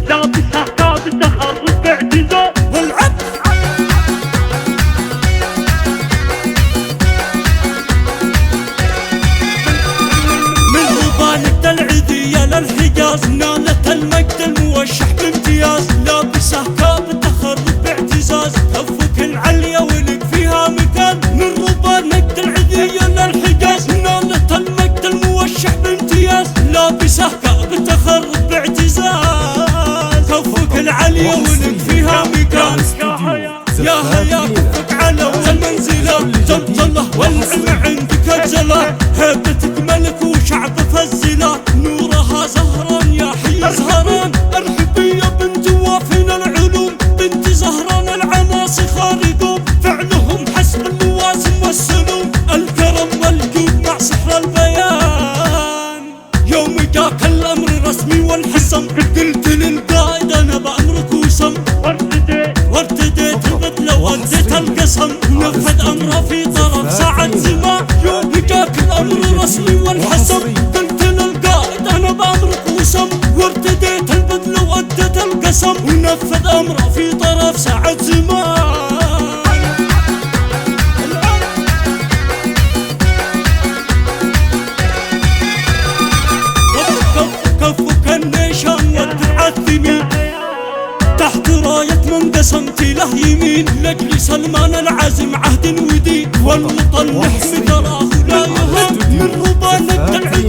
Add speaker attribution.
Speaker 1: لابسها كاد تخرج باعتزاز والعب من ربانة العذية للحجاز نالت المجد الموشح بامتياز لابسها كاد تخرج باعتزاز كفك العليا ولك فيها مكان من ربانة العذية للحجاز نالت المجد الموشح بامتياز لابسها كاد تخرج باعتزاز كفك العليا ولك فيها مكان يا هيا كفك على المنزلة زلزلة والعلم عندك اجزلة هيبتك ملك وشعب فزلة نورها زهران يا حي زهران الحبية بنت وافن العلوم بنت زهران العناصي خارقون فعلهم حسب المواسم والسلوم الكرم والجود مع سحر البيان يوم جاك الامر الرسمي والحسم قلت للقائد انا بامرك وسم وارتديت البدله واديت القسم ونفذ امره في طرف ساعة زمان يوم جاك الامر الرسمي والحسم قلت للقائد انا بامرك وسم وارتديت البدله واديت القسم ونفذ امره في طرف ساعة زمان كفك النيشان والتعثمين تحت راية من قسمت له يمين لاجل سلمان العزم عهد ودين والوطن نحمي تراه لا يهان من ربانة العين